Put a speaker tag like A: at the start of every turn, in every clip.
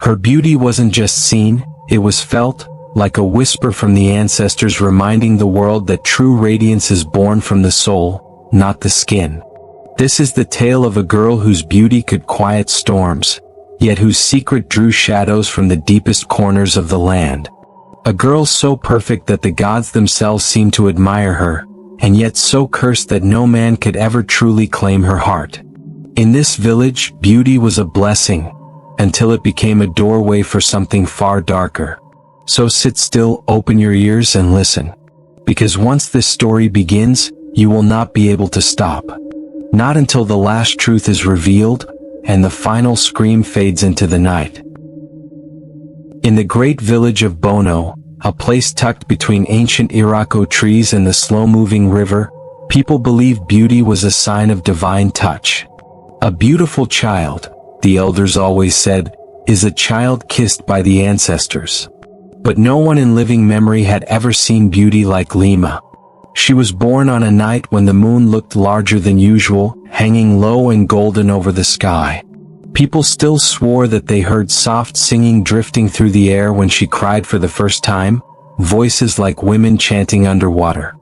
A: Her beauty wasn't just seen, it was felt, like a whisper from the ancestors reminding the world that true radiance is born from the soul, not the skin. This is the tale of a girl whose beauty could quiet storms, yet whose secret drew shadows from the deepest corners of the land. A girl so perfect that the gods themselves seemed to admire her, and yet so cursed that no man could ever truly claim her heart. In this village, beauty was a blessing, until it became a doorway for something far darker. So sit still, open your ears and listen. Because once this story begins, you will not be able to stop. Not until the last truth is revealed, and the final scream fades into the night. In the great village of Bono, a place tucked between ancient Irako trees and the slow-moving river, people believed beauty was a sign of divine touch. A beautiful child, the elders always said, is a child kissed by the ancestors. But no one in living memory had ever seen beauty like Lima. She was born on a night when the moon looked larger than usual, hanging low and golden over the sky. People still swore that they heard soft singing drifting through the air when she cried for the first time, voices like women chanting underwater.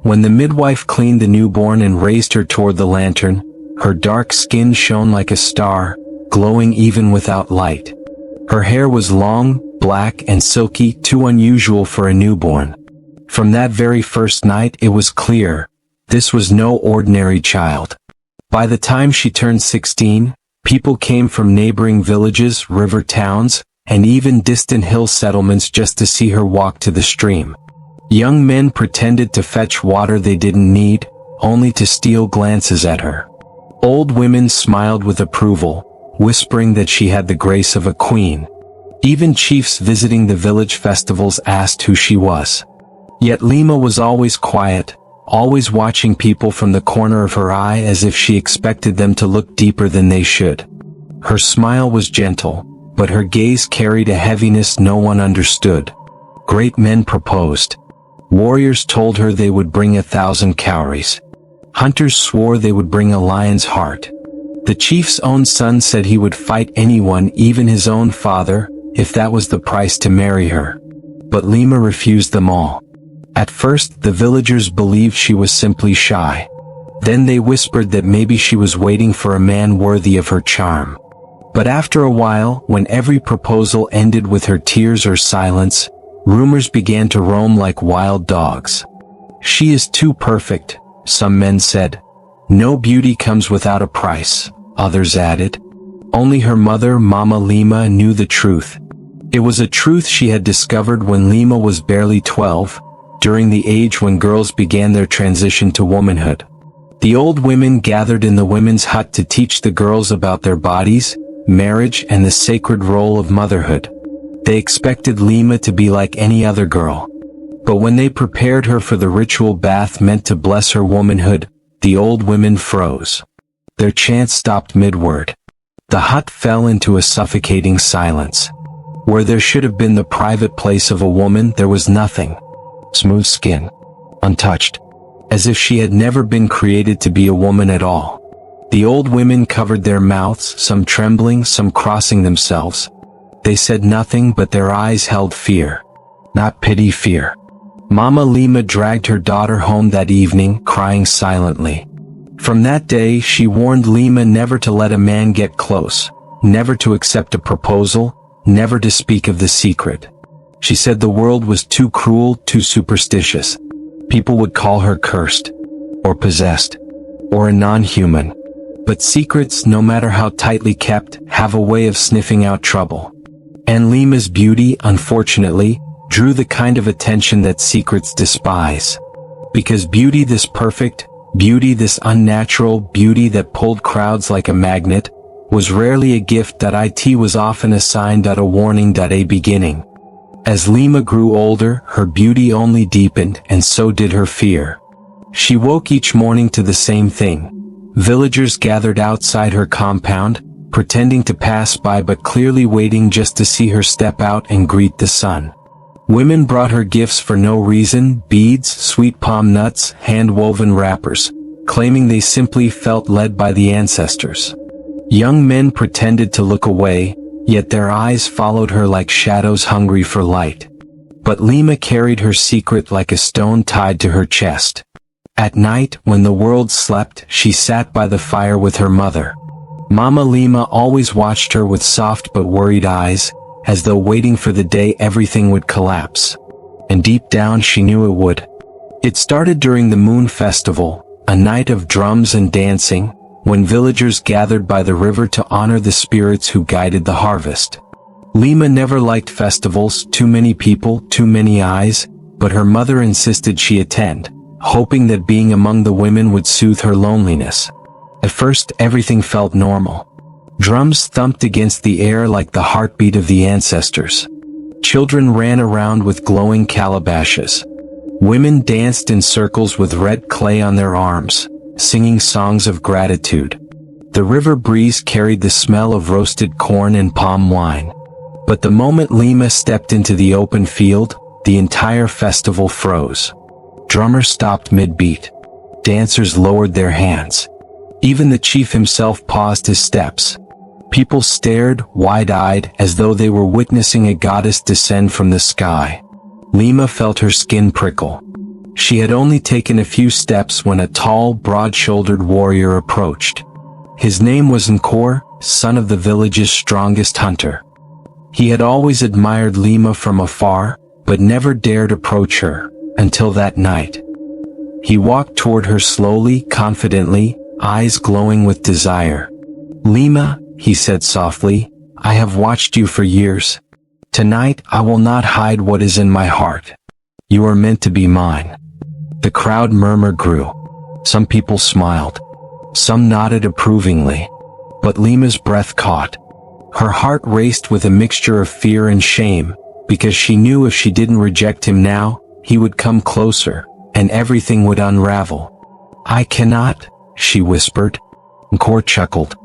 A: When the midwife cleaned the newborn and raised her toward the lantern, her dark skin shone like a star, glowing even without light. Her hair was long, black and silky, too unusual for a newborn. From that very first night it was clear, this was no ordinary child. By the time she turned 16, people came from neighboring villages, river towns, and even distant hill settlements just to see her walk to the stream. Young men pretended to fetch water they didn't need, only to steal glances at her. Old women smiled with approval, whispering that she had the grace of a queen. Even chiefs visiting the village festivals asked who she was. Yet Lima was always quiet, always watching people from the corner of her eye as if she expected them to look deeper than they should. Her smile was gentle, but her gaze carried a heaviness no one understood. Great men proposed. Warriors told her they would bring 1,000 cowries. Hunters swore they would bring a lion's heart. The chief's own son said he would fight anyone, even his own father, if that was the price to marry her. But Lima refused them all. At first, the villagers believed she was simply shy. Then they whispered that maybe she was waiting for a man worthy of her charm. But after a while, when every proposal ended with her tears or silence, rumors began to roam like wild dogs. She is too perfect, some men said. No beauty comes without a price, others added. Only her mother, Mama Lima, knew the truth. It was a truth she had discovered when Lima was barely 12, during the age when girls began their transition to womanhood. The old women gathered in the women's hut to teach the girls about their bodies, marriage, and the sacred role of motherhood. They expected Lima to be like any other girl. But when they prepared her for the ritual bath meant to bless her womanhood, the old women froze. Their chants stopped mid-word. The hut fell into a suffocating silence. Where there should have been the private place of a woman, there was nothing. Smooth skin, untouched, as if she had never been created to be a woman at all. The old women covered their mouths, some trembling, some crossing themselves. They said nothing, but their eyes held fear. Not pity, fear. Mama Lima dragged her daughter home that evening, crying silently. From that day, she warned Lima never to let a man get close, never to accept a proposal, never to speak of the secret. She said the world was too cruel, too superstitious. People would call her cursed, or possessed, or a non-human. But secrets, no matter how tightly kept, have a way of sniffing out trouble. And Lima's beauty, unfortunately, drew the kind of attention that secrets despise. Because beauty this perfect, beauty this unnatural, beauty that pulled crowds like a magnet, was rarely a gift. It was often a sign. A warning. A beginning. As Lima grew older, her beauty only deepened, and so did her fear. She woke each morning to the same thing. Villagers gathered outside her compound, pretending to pass by but clearly waiting just to see her step out and greet the sun. Women brought her gifts for no reason, beads, sweet palm nuts, hand-woven wrappers, claiming they simply felt led by the ancestors. Young men pretended to look away, yet their eyes followed her like shadows hungry for light. But Lima carried her secret like a stone tied to her chest. At night, when the world slept, she sat by the fire with her mother. Mama Lima always watched her with soft but worried eyes, as though waiting for the day everything would collapse. And deep down she knew it would. It started during the Moon Festival, a night of drums and dancing, when villagers gathered by the river to honor the spirits who guided the harvest. Lima never liked festivals, too many people, too many eyes, but her mother insisted she attend, hoping that being among the women would soothe her loneliness. At first everything felt normal. Drums thumped against the air like the heartbeat of the ancestors. Children ran around with glowing calabashes. Women danced in circles with red clay on their arms, singing songs of gratitude. The river breeze carried the smell of roasted corn and palm wine. But the moment Lima stepped into the open field, the entire festival froze. Drummers stopped mid-beat. Dancers lowered their hands. Even the chief himself paused his steps. People stared, wide-eyed, as though they were witnessing a goddess descend from the sky. Lima felt her skin prickle. She had only taken a few steps when a tall, broad-shouldered warrior approached. His name was Nkor, son of the village's strongest hunter. He had always admired Lima from afar, but never dared approach her, until that night. He walked toward her slowly, confidently, eyes glowing with desire. "Lima," he said softly, "I have watched you for years. Tonight I will not hide what is in my heart. You are meant to be mine." The crowd murmur grew. Some people smiled. Some nodded approvingly. But Lima's breath caught. Her heart raced with a mixture of fear and shame, because she knew if she didn't reject him now, he would come closer, and everything would unravel. "I cannot," she whispered. Nkor chuckled.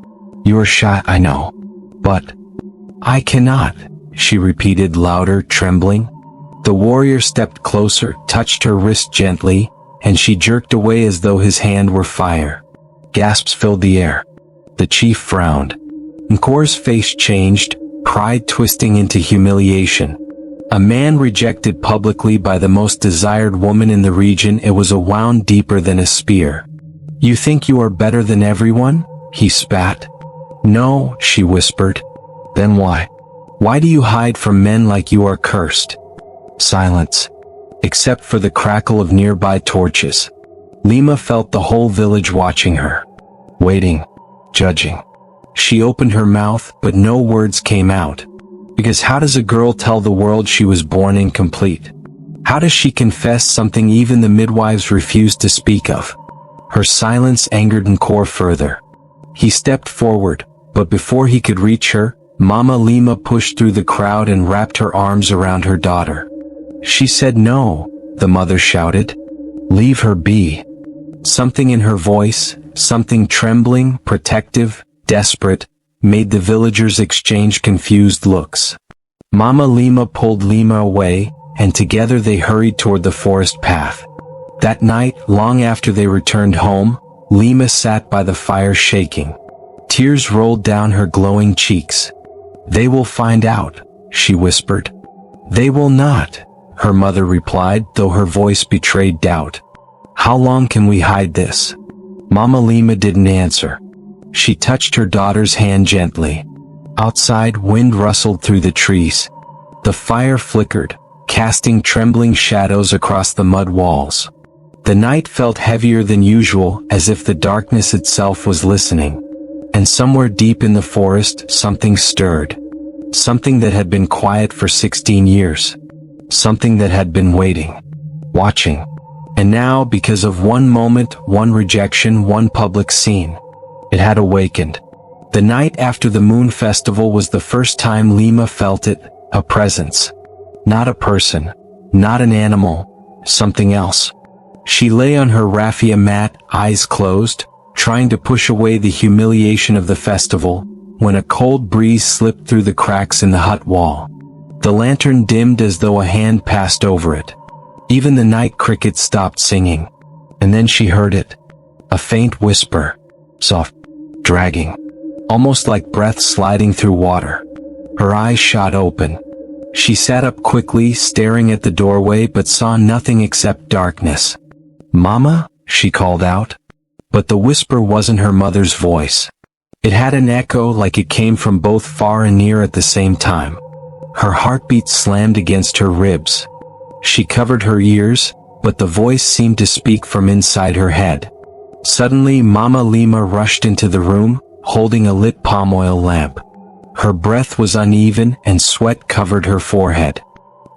A: "You are shy, I know. But I cannot," she repeated louder, trembling. The warrior stepped closer, touched her wrist gently, and she jerked away as though his hand were fire. Gasps filled the air. The chief frowned. Nkor's face changed, pride twisting into humiliation. A man rejected publicly by the most desired woman in the region, it was a wound deeper than a spear. "You think you are better than everyone?" he spat. "No," she whispered. "Then why? Why do you hide from men like you are cursed?" Silence. Except for the crackle of nearby torches. Lima felt the whole village watching her. Waiting. Judging. She opened her mouth, but no words came out. Because how does a girl tell the world she was born incomplete? How does she confess something even the midwives refused to speak of? Her silence angered Nkor further. He stepped forward, but before he could reach her, Mama Lima pushed through the crowd and wrapped her arms around her daughter. "She said no," the mother shouted. "Leave her be." Something in her voice, something trembling, protective, desperate, made the villagers exchange confused looks. Mama Lima pulled Lima away, and together they hurried toward the forest path. That night, long after they returned home, Lima sat by the fire shaking. Tears rolled down her glowing cheeks. "They will find out," she whispered. "They will not," her mother replied, though her voice betrayed doubt. "How long can we hide this?" Mama Lima didn't answer. She touched her daughter's hand gently. Outside, wind rustled through the trees. The fire flickered, casting trembling shadows across the mud walls. The night felt heavier than usual, as if the darkness itself was listening. And somewhere deep in the forest, something stirred. Something that had been quiet for 16 years. Something that had been waiting. Watching. And now, because of one moment, one rejection, one public scene, it had awakened. The night after the Moon Festival was the first time Lima felt it, a presence. Not a person, not an animal, something else. She lay on her raffia mat, eyes closed, trying to push away the humiliation of the festival, when a cold breeze slipped through the cracks in the hut wall. The lantern dimmed as though a hand passed over it. Even the night crickets stopped singing. And then she heard it. A faint whisper. Soft. Dragging. Almost like breath sliding through water. Her eyes shot open. She sat up quickly, staring at the doorway, but saw nothing except darkness. "Mama?" she called out. But the whisper wasn't her mother's voice. It had an echo, like it came from both far and near at the same time. Her heartbeat slammed against her ribs. She covered her ears, but the voice seemed to speak from inside her head. Suddenly, Mama Lima rushed into the room, holding a lit palm oil lamp. Her breath was uneven and sweat covered her forehead.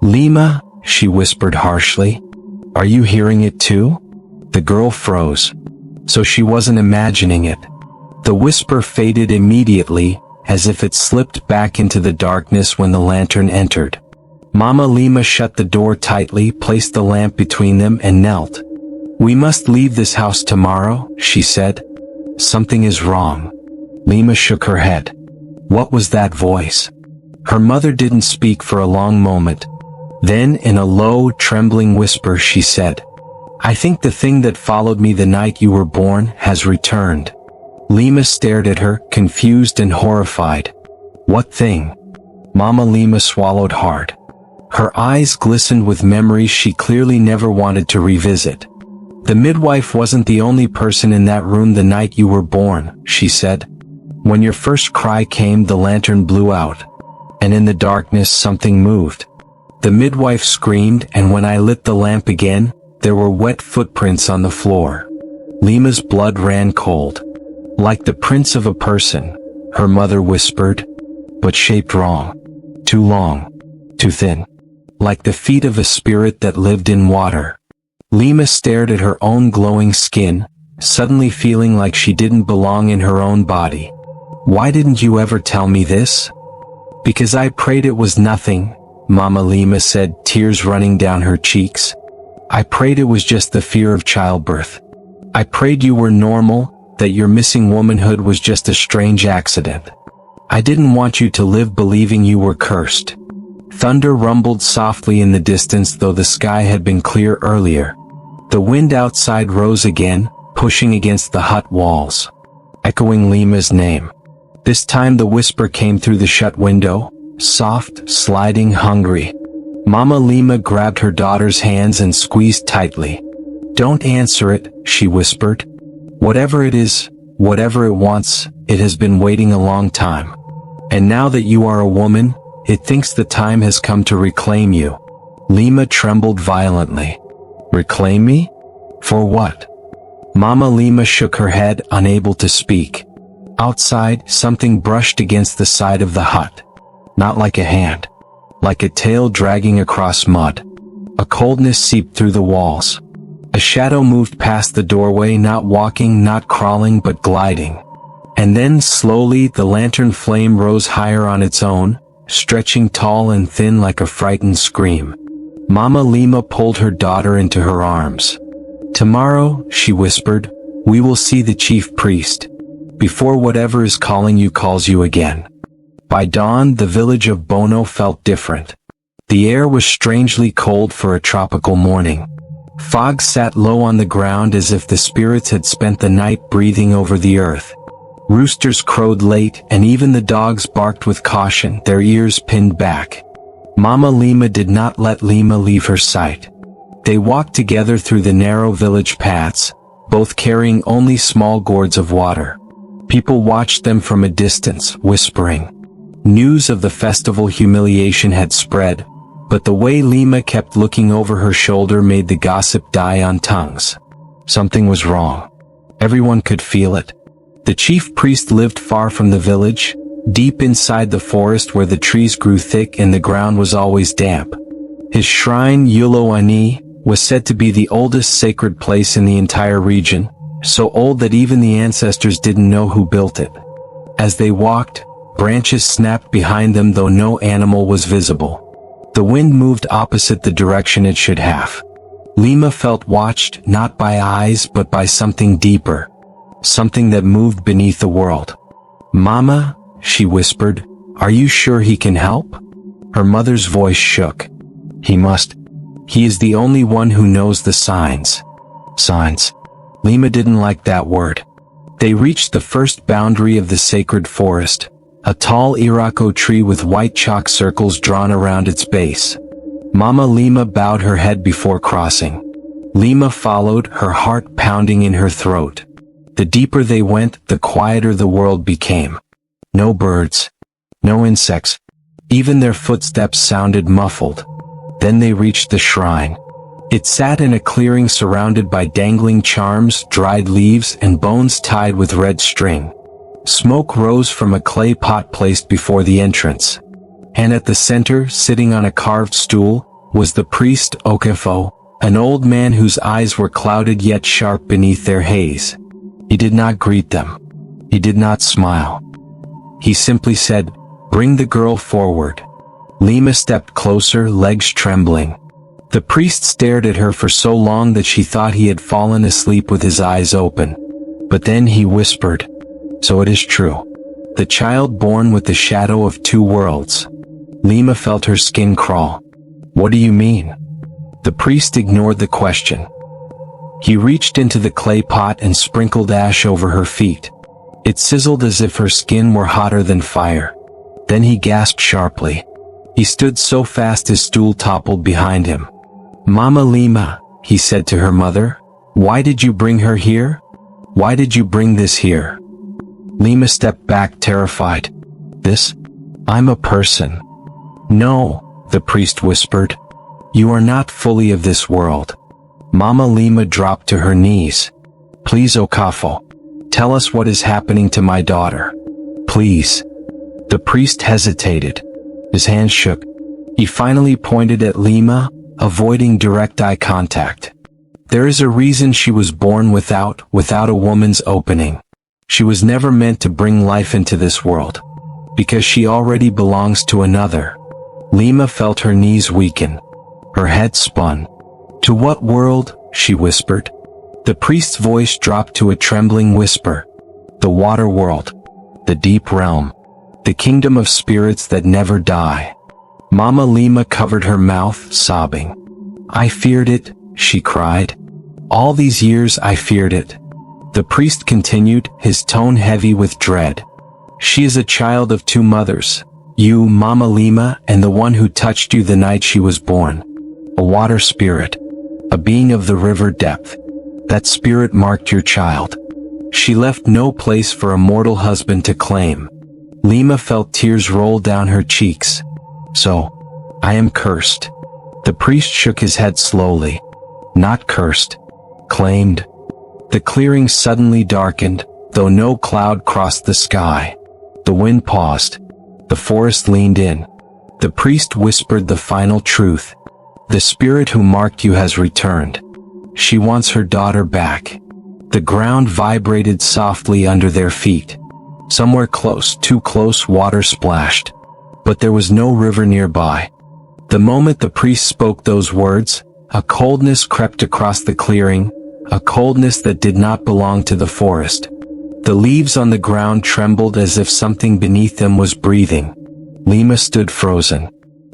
A: "Lima," she whispered harshly. "Are you hearing it too?" The girl froze. So she wasn't imagining it. The whisper faded immediately, as if it slipped back into the darkness when the lantern entered. Mama Lima shut the door tightly, placed the lamp between them, and knelt. "We must leave this house tomorrow," she said. "Something is wrong." Lima shook her head. What was that voice? Her mother didn't speak for a long moment. Then, in a low, trembling whisper, she said, "I think the thing that followed me the night you were born has returned." Lima stared at her, confused and horrified. "What thing?" Mama Lima swallowed hard. Her eyes glistened with memories she clearly never wanted to revisit. "The midwife wasn't the only person in that room the night you were born," she said. "When your first cry came, the lantern blew out. And in the darkness something moved. The midwife screamed, and when I lit the lamp again, there were wet footprints on the floor." Lima's blood ran cold. "Like the prints of a person," her mother whispered, "but shaped wrong. Too long. Too thin. Like the feet of a spirit that lived in water." Lima stared at her own glowing skin, suddenly feeling like she didn't belong in her own body. "Why didn't you ever tell me this?" "Because I prayed it was nothing," Mama Lima said, tears running down her cheeks. "I prayed it was just the fear of childbirth. I prayed you were normal, that your missing womanhood was just a strange accident. I didn't want you to live believing you were cursed." Thunder rumbled softly in the distance, though the sky had been clear earlier. The wind outside rose again, pushing against the hut walls, echoing Lima's name. This time the whisper came through the shut window, soft, sliding, hungry. Mama Lima grabbed her daughter's hands and squeezed tightly. "Don't answer it," she whispered. "Whatever it is, whatever it wants, it has been waiting a long time. And now that you are a woman, it thinks the time has come to reclaim you." Lima trembled violently. "Reclaim me? For what?" Mama Lima shook her head, unable to speak. Outside, something brushed against the side of the hut. Not like a hand. Like a tail dragging across mud. A coldness seeped through the walls. A shadow moved past the doorway, not walking, not crawling, but gliding. And then, slowly, the lantern flame rose higher on its own, stretching tall and thin like a frightened scream. Mama Lima pulled her daughter into her arms. "Tomorrow," she whispered, "we will see the chief priest. Before whatever is calling you calls you again." By dawn, the village of Bono felt different. The air was strangely cold for a tropical morning. Fog sat low on the ground as if the spirits had spent the night breathing over the earth. Roosters crowed late, and even the dogs barked with caution, their ears pinned back. Mama Lima did not let Lima leave her sight. They walked together through the narrow village paths, both carrying only small gourds of water. People watched them from a distance, whispering. News of the festival humiliation had spread, but the way Lima kept looking over her shoulder made the gossip die on tongues. Something was wrong. Everyone could feel it. The chief priest lived far from the village, deep inside the forest where the trees grew thick and the ground was always damp. His shrine, Yuloani, was said to be the oldest sacred place in the entire region, so old that even the ancestors didn't know who built it. As they walked, branches snapped behind them, though no animal was visible. The wind moved opposite the direction it should have. Lima felt watched, not by eyes but by something deeper. Something that moved beneath the world. "Mama," she whispered, "are you sure he can help?" Her mother's voice shook. "He must. He is the only one who knows the signs." Signs. Lima didn't like that word. They reached the first boundary of the sacred forest, a tall Irako tree with white chalk circles drawn around its base. Mama Lima bowed her head before crossing. Lima followed, her heart pounding in her throat. The deeper they went, the quieter the world became. No birds, no insects, even their footsteps sounded muffled. Then they reached the shrine. It sat in a clearing surrounded by dangling charms, dried leaves, and bones tied with red string. Smoke rose from a clay pot placed before the entrance. And at the center, sitting on a carved stool, was the priest Okefo, an old man whose eyes were clouded yet sharp beneath their haze. He did not greet them. He did not smile. He simply said, "Bring the girl forward." Lima stepped closer, legs trembling. The priest stared at her for so long that she thought he had fallen asleep with his eyes open. But then he whispered, "So it is true. The child born with the shadow of two worlds." Lima felt her skin crawl. "What do you mean?" The priest ignored the question. He reached into the clay pot and sprinkled ash over her feet. It sizzled as if her skin were hotter than fire. Then he gasped sharply. He stood so fast his stool toppled behind him. "Mama Lima," he said to her mother, "why did you bring her here? Why did you bring this here?" Lima stepped back terrified. I'm a person." "No," the priest whispered. "You are not fully of this world." Mama Lima dropped to her knees. "Please, Okafo, tell us what is happening to my daughter. Please." The priest hesitated. His hands shook. He finally pointed at Lima, avoiding direct eye contact. "There is a reason she was born without a woman's opening. She was never meant to bring life into this world. Because she already belongs to another." Lima felt her knees weaken. Her head spun. "To what world?" she whispered. The priest's voice dropped to a trembling whisper. "The water world. The deep realm. The kingdom of spirits that never die." Mama Lima covered her mouth, sobbing. "I feared it," she cried. "All these years I feared it." The priest continued, his tone heavy with dread. "She is a child of two mothers. You, Mama Lima, and the one who touched you the night she was born. A water spirit. A being of the river depth. That spirit marked your child. She left no place for a mortal husband to claim." Lima felt tears roll down her cheeks. "So, I am cursed." The priest shook his head slowly. "Not cursed. Claimed." The clearing suddenly darkened, though no cloud crossed the sky. The wind paused. The forest leaned in. The priest whispered the final truth. "The spirit who marked you has returned. She wants her daughter back." The ground vibrated softly under their feet. Somewhere close, too close, water splashed. But there was no river nearby. The moment the priest spoke those words, a coldness crept across the clearing, a coldness that did not belong to the forest. The leaves on the ground trembled as if something beneath them was breathing. Lima stood frozen.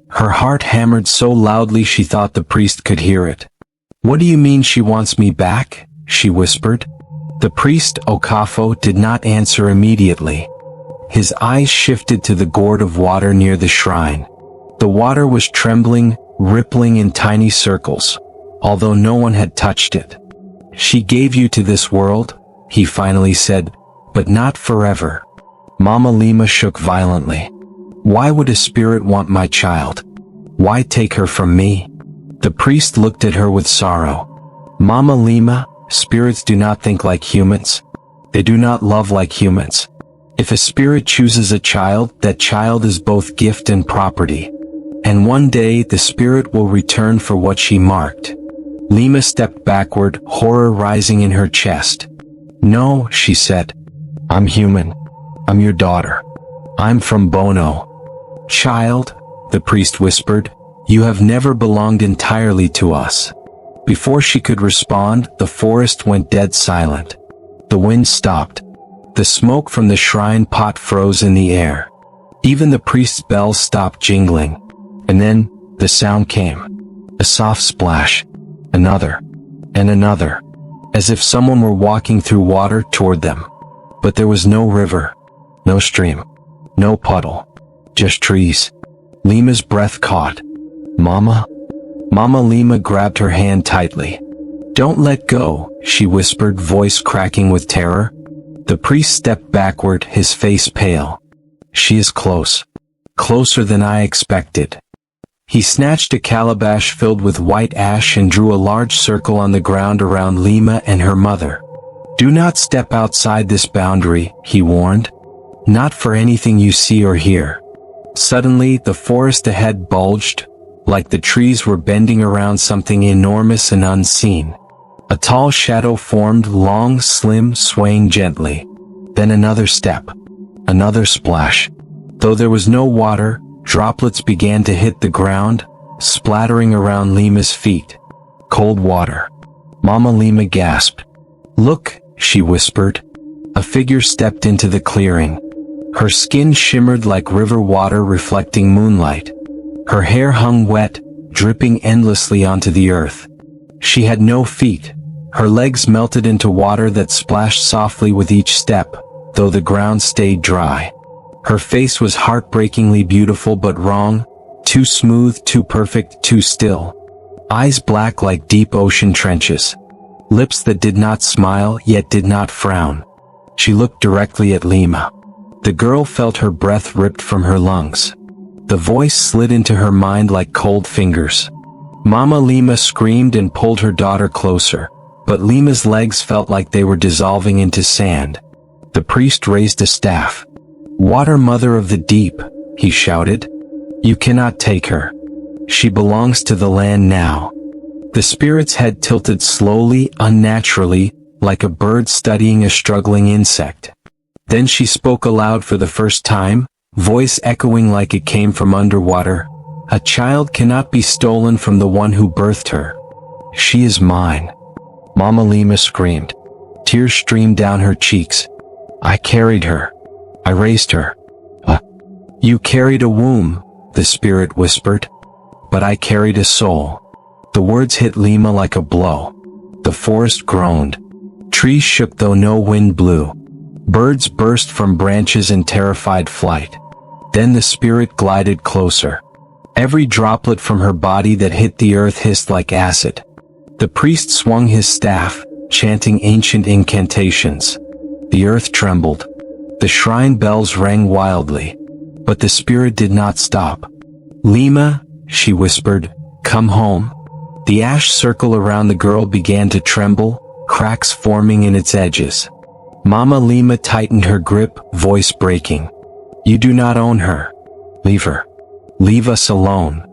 A: Her heart hammered so loudly she thought the priest could hear it. "What do you mean she wants me back?" she whispered. The priest, Okafo, did not answer immediately. His eyes shifted to the gourd of water near the shrine. The water was trembling, rippling in tiny circles, although no one had touched it. "She gave you to this world," he finally said, "but not forever." Mama Lima shook violently. "Why would a spirit want my child? Why take her from me?" The priest looked at her with sorrow. "Mama Lima, spirits do not think like humans. They do not love like humans. If a spirit chooses a child, that child is both gift and property. And one day the spirit will return for what she marked." Lima stepped backward, horror rising in her chest. "No," she said. "I'm human. I'm your daughter. I'm from Bono." "Child," the priest whispered, "you have never belonged entirely to us." Before she could respond, the forest went dead silent. The wind stopped. The smoke from the shrine pot froze in the air. Even the priest's bells stopped jingling. And then, the sound came. A soft splash. Another. And another. As if someone were walking through water toward them. But there was no river. No stream. No puddle. Just trees. Lima's breath caught. Mama? Mama Lima grabbed her hand tightly. Don't let go, she whispered, voice cracking with terror. The priest stepped backward, his face pale. She is close. Closer than I expected. He snatched a calabash filled with white ash and drew a large circle on the ground around Lima and her mother. Do not step outside this boundary, he warned. Not for anything you see or hear. Suddenly, the forest ahead bulged, like the trees were bending around something enormous and unseen. A tall shadow formed, long, slim, swaying gently. Then another step. Another splash. Though there was no water, droplets began to hit the ground, splattering around Lima's feet. Cold water. Mama Lima gasped. Look, she whispered. A figure stepped into the clearing. Her skin shimmered like river water reflecting moonlight. Her hair hung wet, dripping endlessly onto the earth. She had no feet. Her legs melted into water that splashed softly with each step, though the ground stayed dry. Her face was heartbreakingly beautiful but wrong, too smooth, too perfect, too still. Eyes black like deep ocean trenches. Lips that did not smile yet did not frown. She looked directly at Lima. The girl felt her breath ripped from her lungs. The voice slid into her mind like cold fingers. Mama Lima screamed and pulled her daughter closer, but Lima's legs felt like they were dissolving into sand. The priest raised a staff. Water Mother of the Deep, he shouted. You cannot take her. She belongs to the land now. The spirit's head tilted slowly, unnaturally, like a bird studying a struggling insect. Then she spoke aloud for the first time, voice echoing like it came from underwater. A child cannot be stolen from the one who birthed her. She is mine. Mama Lima screamed. Tears streamed down her cheeks. I carried her. I raised her. You carried a womb, the spirit whispered. But I carried a soul. The words hit Lima like a blow. The forest groaned. Trees shook though no wind blew. Birds burst from branches in terrified flight. Then the spirit glided closer. Every droplet from her body that hit the earth hissed like acid. The priest swung his staff, chanting ancient incantations. The earth trembled. The shrine bells rang wildly. But the spirit did not stop. Lima, she whispered, come home. The ash circle around the girl began to tremble, cracks forming in its edges. Mama Lima tightened her grip, voice breaking. You do not own her. Leave her. Leave us alone.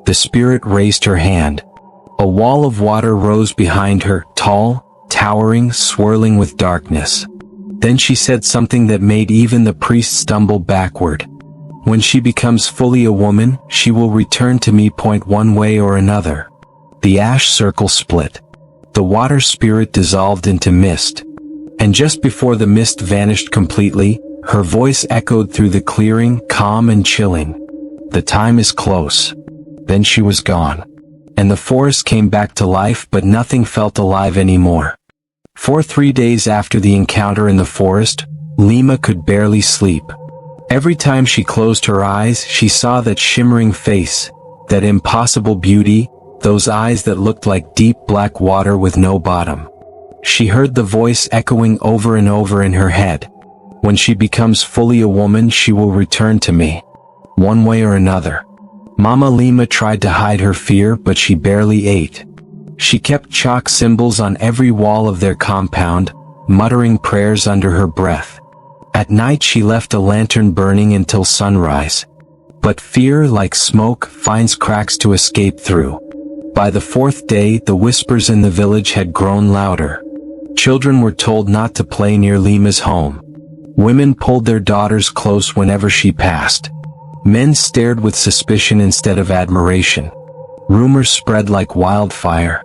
A: The spirit raised her hand. A wall of water rose behind her, tall, towering, swirling with darkness. Then she said something that made even the priest stumble backward. When she becomes fully a woman, she will return to me. Point one way or another. The ash circle split. The water spirit dissolved into mist. And just before the mist vanished completely, her voice echoed through the clearing, calm and chilling. The time is close. Then she was gone. And the forest came back to life, but nothing felt alive anymore. For 3 days after the encounter in the forest, Lima could barely sleep. Every time she closed her eyes, she saw that shimmering face, that impossible beauty, those eyes that looked like deep black water with no bottom. She heard the voice echoing over and over in her head. When she becomes fully a woman, she will return to me. One way or another. Mama Lima tried to hide her fear, but she barely ate. She kept chalk symbols on every wall of their compound, muttering prayers under her breath. At night she left a lantern burning until sunrise. But fear, like smoke, finds cracks to escape through. By the 4th day, the whispers in the village had grown louder. Children were told not to play near Lima's home. Women pulled their daughters close whenever she passed. Men stared with suspicion instead of admiration. Rumors spread like wildfire.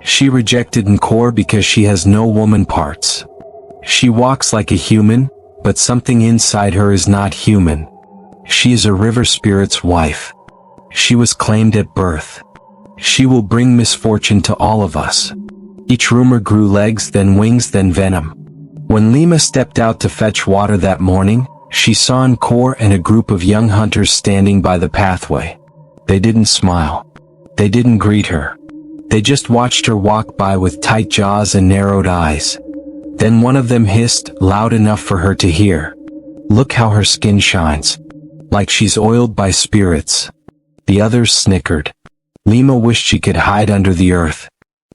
A: She rejected Nkor because she has no woman parts. She walks like a human, but something inside her is not human. She is a river spirit's wife. She was claimed at birth. She will bring misfortune to all of us. Each rumor grew legs, then wings, then venom. When Lima stepped out to fetch water that morning, She saw Encore and a group of young hunters standing by the pathway. They didn't smile. They didn't greet her. They just watched her walk by with tight jaws and narrowed eyes. Then one of them hissed, loud enough for her to hear. "Look how her skin shines. Like she's oiled by spirits." The others snickered. Lima wished she could hide under the earth.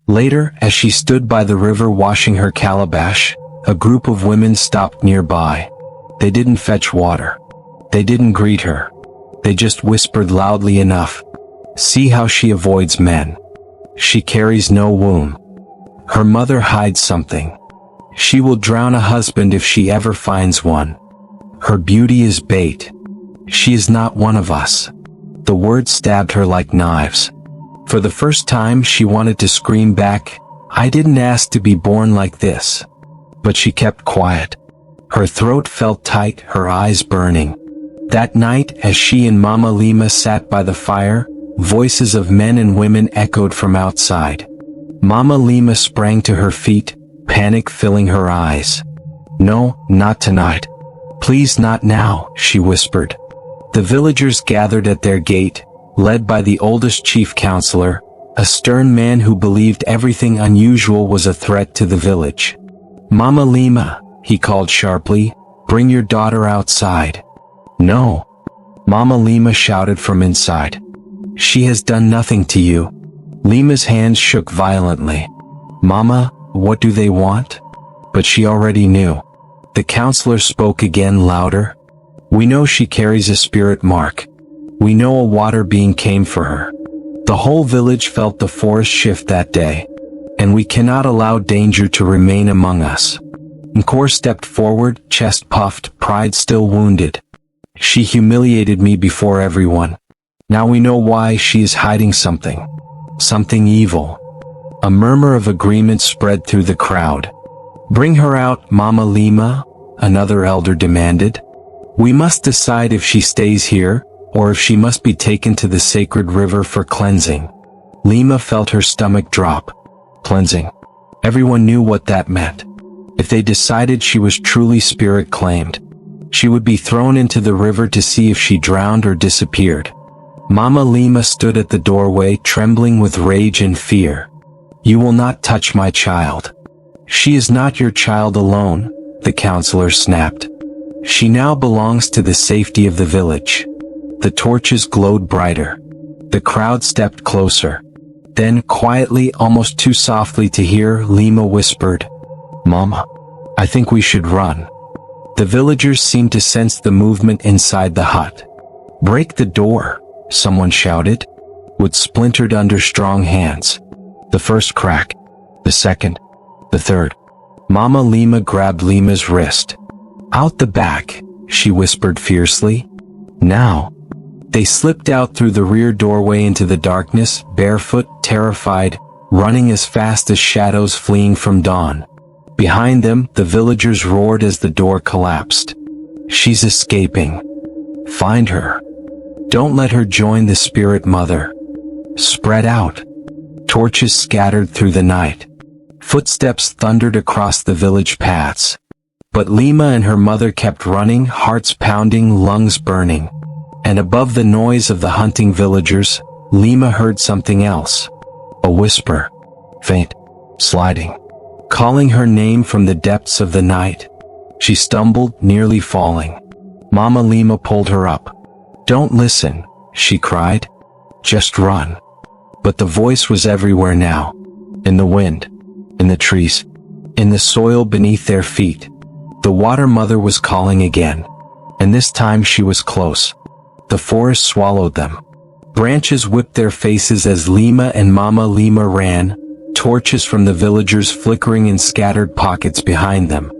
A: Later, as she stood by the river washing her calabash, a group of women stopped nearby. They didn't fetch water. They didn't greet her. They just whispered loudly enough. "See how she avoids men. She carries no womb. Her mother hides something. She will drown a husband if she ever finds one. Her beauty is bait. She is not one of us." The words stabbed her like knives. For the first time she wanted to scream back, "I didn't ask to be born like this." But she kept quiet. Her throat felt tight, her eyes burning. That night, as she and Mama Lima sat by the fire, voices of men and women echoed from outside. Mama Lima sprang to her feet, panic filling her eyes. "No, not tonight. Please not now," she whispered. The villagers gathered at their gate, led by the oldest chief counselor, a stern man who believed everything unusual was a threat to the village. "Mama Lima," he called sharply, "bring your daughter outside." "No," Mama Lima shouted from inside. "She has done nothing to you." Lima's hands shook violently. "Mama, what do they want?" But she already knew. The counselor spoke again louder. "We know she carries a spirit mark. We know a water being came for her." The whole village felt the force shift that day. "And we cannot allow danger to remain among us." Encore stepped forward, chest puffed, pride still wounded. "She humiliated me before everyone. Now we know why she is hiding something. Something evil." A murmur of agreement spread through the crowd. "Bring her out, Mama Lima," another elder demanded. "We must decide if she stays here, or if she must be taken to the sacred river for cleansing." Lima felt her stomach drop. Cleansing. Everyone knew what that meant. If they decided she was truly spirit claimed, she would be thrown into the river to see if she drowned or disappeared. Mama Lima stood at the doorway, trembling with rage and fear. "You will not touch my child. She is not your child alone," the counselor snapped. "She now belongs to the safety of the village." The torches glowed brighter. The crowd stepped closer. Then, quietly, almost too softly to hear, Lima whispered, "Mama, I think we should run." The villagers seemed to sense the movement inside the hut. "Break the door," someone shouted. Wood splintered under strong hands. The first crack. The second. The third. Mama Lima grabbed Lima's wrist. "Out the back," she whispered fiercely. "Now." They slipped out through the rear doorway into the darkness, barefoot, terrified, running as fast as shadows fleeing from dawn. Behind them, the villagers roared as the door collapsed. "She's escaping. Find her. Don't let her join the spirit mother." Spread out. Torches scattered through the night. Footsteps thundered across the village paths. But Lima and her mother kept running, hearts pounding, lungs burning. And above the noise of the hunting villagers, Lima heard something else. A whisper. Faint. Sliding. Calling her name from the depths of the night. She stumbled, nearly falling. Mama Lima pulled her up. "Don't listen," she cried. "Just run." But the voice was everywhere now. In the wind. In the trees. In the soil beneath their feet. The water mother was calling again. And this time she was close. The forest swallowed them. Branches whipped their faces as Lima and Mama Lima ran, torches from the villagers flickering in scattered pockets behind them.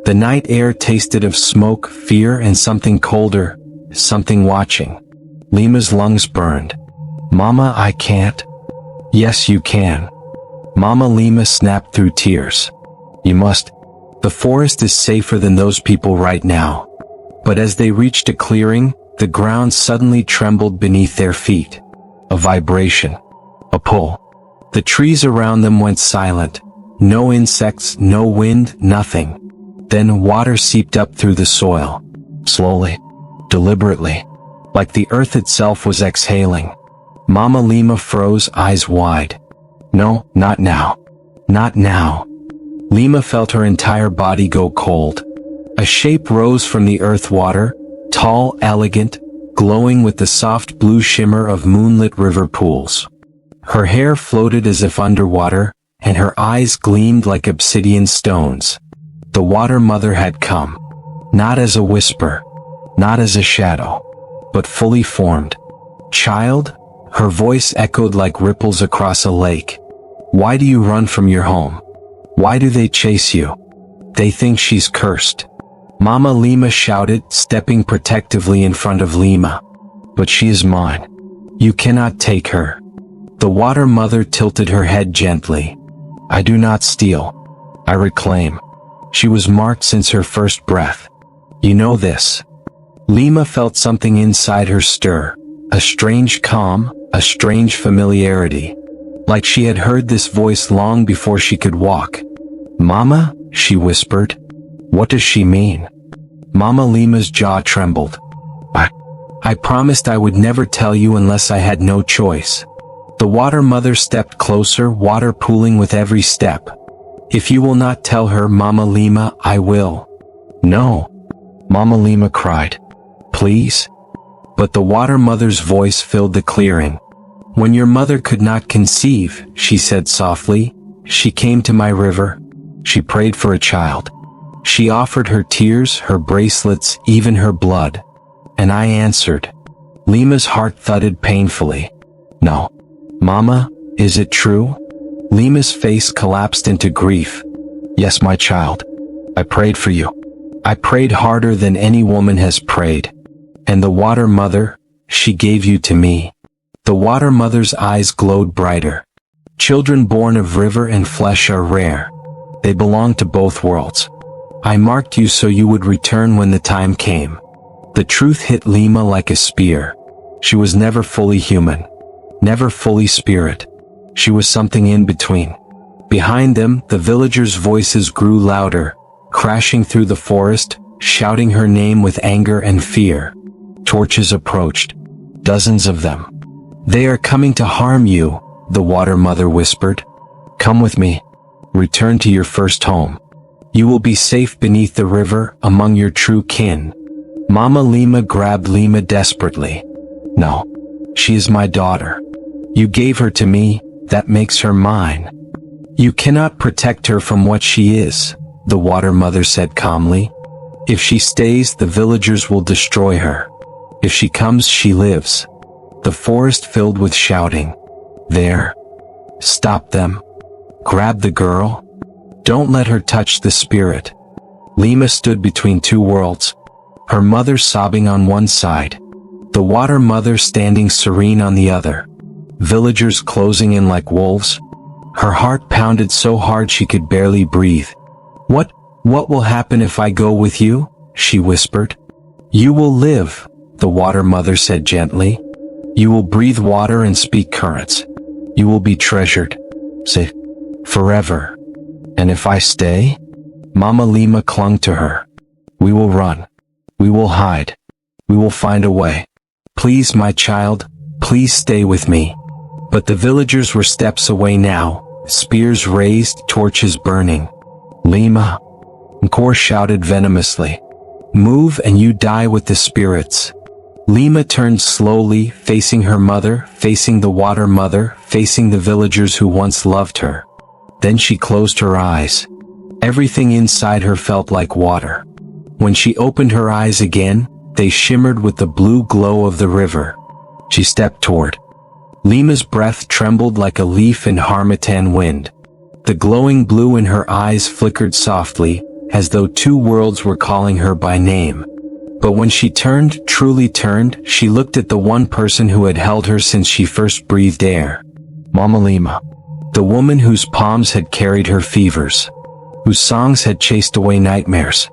A: The night air tasted of smoke, fear, and something colder, something watching. Lima's lungs burned. "Mama, I can't." "Yes, you can." Mama Lima snapped through tears. "You must. The forest is safer than those people right now." But as they reached a clearing, the ground suddenly trembled beneath their feet. A vibration. A pull. The trees around them went silent. No insects, no wind, nothing. Then water seeped up through the soil. slowly, deliberately, like the earth itself was exhaling. Mama Lima froze, eyes wide. No, not now. Not now. Lima felt her entire body go cold. A shape rose from the earth water, tall, elegant, glowing with the soft blue shimmer of moonlit river pools. Her hair floated as if underwater, and her eyes gleamed like obsidian stones. The Water Mother had come. Not as a whisper, not as a shadow, but fully formed. Child? Her voice echoed like ripples across a lake. Why do you run from your home? Why do they chase you? They think she's cursed. Mama Lima shouted, stepping protectively in front of Lima. But she is mine. You cannot take her. The Water Mother tilted her head gently. I do not steal. I reclaim. She was marked since her first breath. You know this. Lima felt something inside her stir. A strange calm, a strange familiarity. Like she had heard this voice long before she could walk. Mama, she whispered. What does she mean? Mama Lima's jaw trembled. I promised I would never tell you unless I had no choice. The Water Mother stepped closer, water pooling with every step. If you will not tell her, Mama Lima, I will. No. Mama Lima cried. Please? But the Water Mother's voice filled the clearing. When your mother could not conceive, she said softly, she came to my river. She prayed for a child. She offered her tears, her bracelets, even her blood. And I answered. Lima's heart thudded painfully. No. Mama, is it true? Lima's face collapsed into grief. Yes, my child. I prayed for you. I prayed harder than any woman has prayed. And the Water Mother, she gave you to me. The Water Mother's eyes glowed brighter. Children born of river and flesh are rare. They belong to both worlds. I marked you so you would return when the time came. The truth hit Lima like a spear. She was never fully human. Never fully spirit. She was something in between. Behind them, the villagers' voices grew louder, crashing through the forest, shouting her name with anger and fear. Torches approached. Dozens of them. They are coming to harm you, the Water Mother whispered. Come with me. Return to your first home. You will be safe beneath the river, among your true kin. Mama Lima grabbed Lima desperately. No. She is my daughter. You gave her to me, that makes her mine. You cannot protect her from what she is, the Water Mother said calmly. If she stays, the villagers will destroy her. If she comes, she lives. The forest filled with shouting. There. Stop them. Grab the girl. Don't let her touch the spirit. Lima stood between two worlds. Her mother sobbing on one side. The Water Mother standing serene on the other. Villagers closing in like wolves. Her heart pounded so hard she could barely breathe. What will happen if I go with you? She whispered. You will live, the Water Mother said gently. You will breathe water and speak currents. You will be treasured. Say, forever. And if I stay? Mama Lima clung to her. We will run. We will hide. We will find a way. Please, my child, please stay with me. But the villagers were steps away now, spears raised, torches burning. Lima, Nkor shouted venomously. Move and you die with the spirits. Lima turned slowly, facing her mother, facing the Water Mother, facing the villagers who once loved her. Then she closed her eyes. Everything inside her felt like water. When she opened her eyes again, they shimmered with the blue glow of the river. She stepped toward. Lima's breath trembled like a leaf in harmattan wind. The glowing blue in her eyes flickered softly, as though two worlds were calling her by name. But when she turned, truly turned, she looked at the one person who had held her since she first breathed air. Mama Lima. The woman whose palms had carried her fevers. Whose songs had chased away nightmares.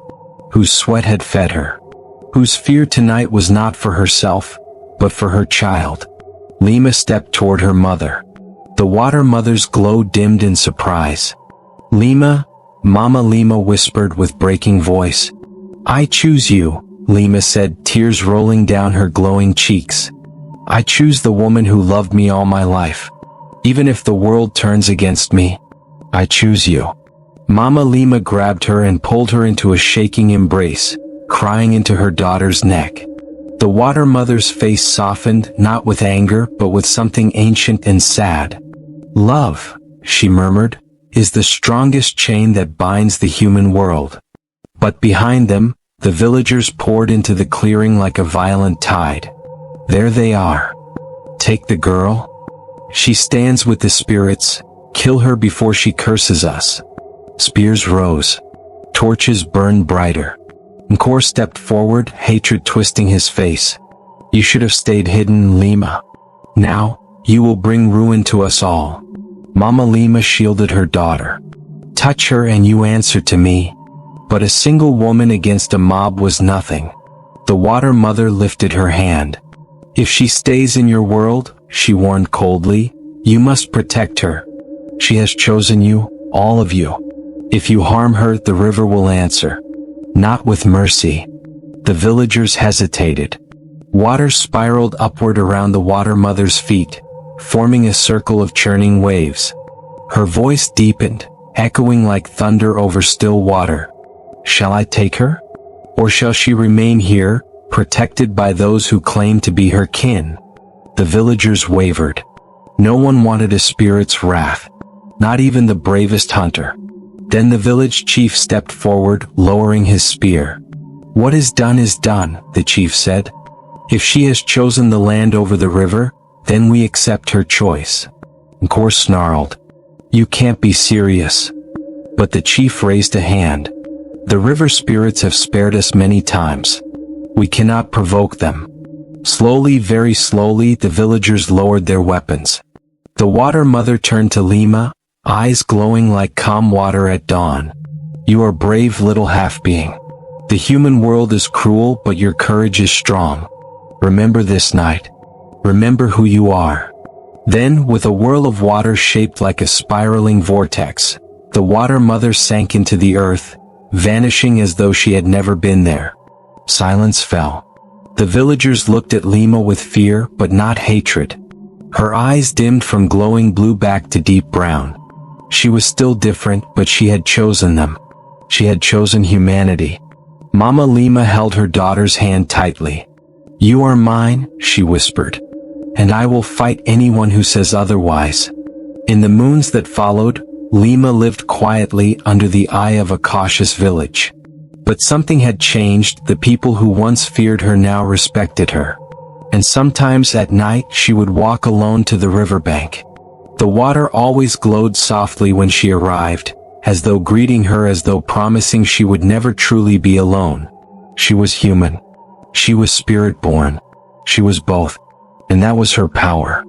A: Whose sweat had fed her. Whose fear tonight was not for herself, but for her child. Lima stepped toward her mother. The Water Mother's glow dimmed in surprise. Lima, Mama Lima whispered with breaking voice. I choose you, Lima said, tears rolling down her glowing cheeks. I choose the woman who loved me all my life. Even if the world turns against me, I choose you. Mama Lima grabbed her and pulled her into a shaking embrace, crying into her daughter's neck. The water mother's face softened, not with anger, but with something ancient and sad. Love, she murmured, is the strongest chain that binds the human world. But behind them, the villagers poured into the clearing like a violent tide. There they are. Take the girl. She stands with the spirits. Kill her before she curses us. Spears rose. Torches burned brighter. Nkor stepped forward, hatred twisting his face. You should have stayed hidden, Lima. Now, you will bring ruin to us all. Mama Lima shielded her daughter. Touch her and you answer to me. But a single woman against a mob was nothing. The water mother lifted her hand. If she stays in your world, she warned coldly, you must protect her. She has chosen you, all of you. If you harm her, the river will answer. Not with mercy. The villagers hesitated. Water spiraled upward around the water mother's feet, forming a circle of churning waves. Her voice deepened, echoing like thunder over still water. Shall I take her? Or shall she remain here, protected by those who claim to be her kin? The villagers wavered. No one wanted a spirit's wrath, not even the bravest hunter. Then the village chief stepped forward, lowering his spear. What is done, the chief said. If she has chosen the land over the river, then we accept her choice. Nkor snarled. You can't be serious. But the chief raised a hand. The river spirits have spared us many times. We cannot provoke them. Slowly, very slowly, the villagers lowered their weapons. The water mother turned to Lima, eyes glowing like calm water at dawn. You are brave, little half-being. The human world is cruel, but your courage is strong. Remember this night. Remember who you are. Then, with a whirl of water shaped like a spiraling vortex, the water mother sank into the earth, vanishing as though she had never been there. Silence fell. The villagers looked at Lima with fear, but not hatred. Her eyes dimmed from glowing blue back to deep brown. She was still different, but she had chosen them. She had chosen humanity. Mama Lima held her daughter's hand tightly. You are mine, she whispered. And I will fight anyone who says otherwise. In the moons that followed, Lima lived quietly under the eye of a cautious village. But something had changed. The people who once feared her now respected her. And sometimes at night she would walk alone to the riverbank. The water always glowed softly when she arrived, as though greeting her, as though promising she would never truly be alone. She was human. She was spirit-born. She was both. And that was her power.